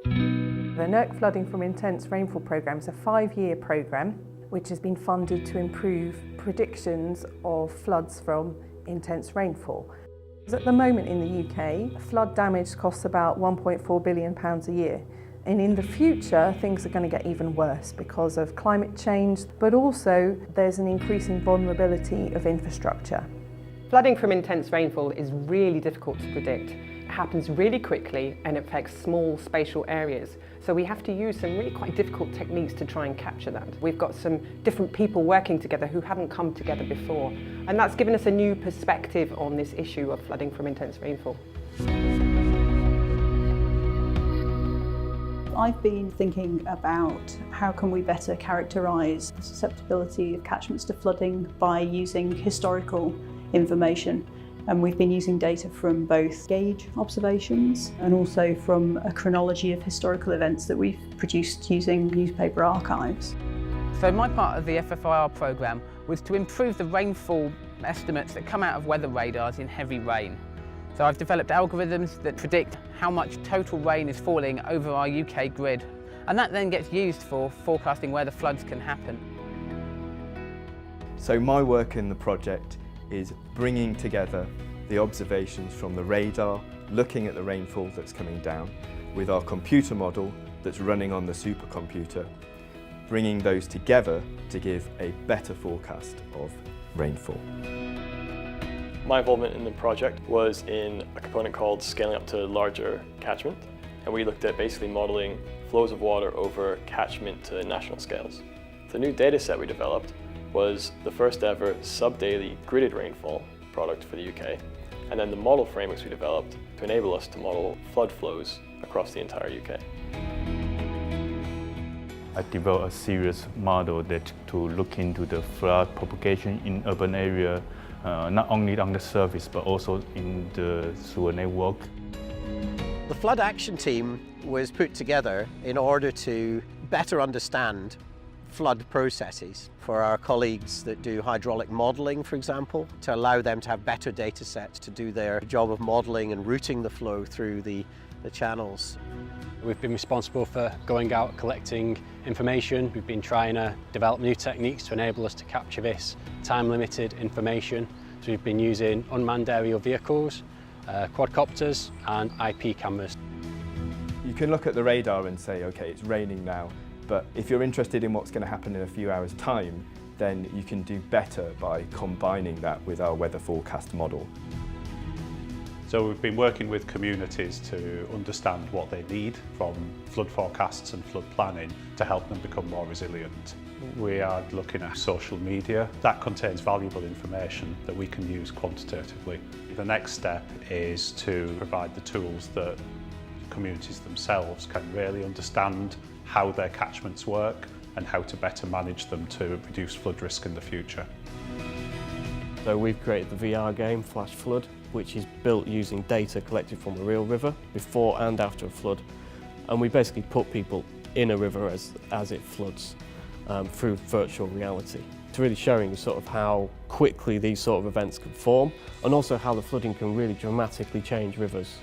The NERC Flooding from Intense Rainfall programme is a 5-year programme which has been funded to improve predictions of floods from intense rainfall. At the moment in the UK, flood damage costs about £1.4 billion a year. And in the future, things are going to get even worse because of climate change, but also there's an increasing vulnerability of infrastructure. Flooding from intense rainfall is really difficult to predict. It happens really quickly and it affects small spatial areas. So we have to use some really quite difficult techniques to try and capture that. We've got some different people working together who haven't come together before. And that's given us a new perspective on this issue of flooding from intense rainfall. I've been thinking about how can we better characterise the susceptibility of catchments to flooding by using historical information. And we've been using data from both gauge observations and also from a chronology of historical events that we've produced using newspaper archives. So my part of the FFIR programme was to improve the rainfall estimates that come out of weather radars in heavy rain. So I've developed algorithms that predict how much total rain is falling over our UK grid, and that then gets used for forecasting where the floods can happen. So my work in the project is bringing together the observations from the radar, looking at the rainfall that's coming down, with our computer model that's running on the supercomputer, bringing those together to give a better forecast of rainfall. My involvement in the project was in a component called scaling up to larger catchment, and we looked at basically modelling flows of water over catchment to national scales. The new data set we developed was the first ever sub-daily gridded rainfall product for the UK, and then the model frameworks we developed to enable us to model flood flows across the entire UK. I developed a serious model to look into the flood propagation in urban area, not only on the surface but also in the sewer network. The flood action team was put together in order to better understand flood processes for our colleagues that do hydraulic modelling, for example, to allow them to have better data sets to do their job of modelling and routing the flow through the channels. We've been responsible for going out collecting information. We've been trying to develop new techniques to enable us to capture this time-limited information. So we've been using unmanned aerial vehicles, quadcopters and IP cameras. You can look at the radar and say, okay, it's raining now, but if you're interested in what's going to happen in a few hours' time, then you can do better by combining that with our weather forecast model. So we've been working with communities to understand what they need from flood forecasts and flood planning to help them become more resilient. We are looking at social media. That contains valuable information that we can use quantitatively. The next step is to provide the tools that communities themselves can really understand how their catchments work and how to better manage them to reduce flood risk in the future. So we've created the VR game Flash Flood, which is built using data collected from a real river before and after a flood, and we basically put people in a river as it floods through virtual reality, to really showing sort of how quickly these sort of events can form and also how the flooding can really dramatically change rivers.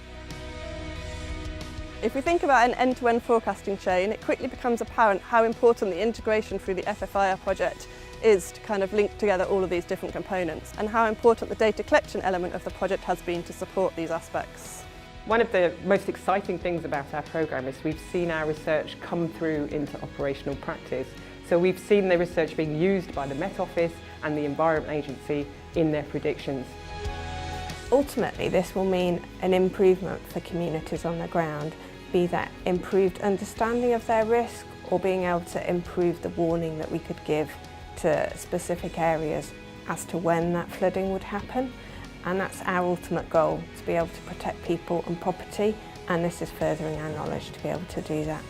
If we think about an end-to-end forecasting chain, it quickly becomes apparent how important the integration through the FFIR project is to kind of link together all of these different components, and how important the data collection element of the project has been to support these aspects. One of the most exciting things about our programme is we've seen our research come through into operational practice. So we've seen the research being used by the Met Office and the Environment Agency in their predictions. Ultimately, this will mean an improvement for communities on the ground, be that improved understanding of their risk or being able to improve the warning that we could give to specific areas as to when that flooding would happen. And that's our ultimate goal, to be able to protect people and property, and this is furthering our knowledge to be able to do that.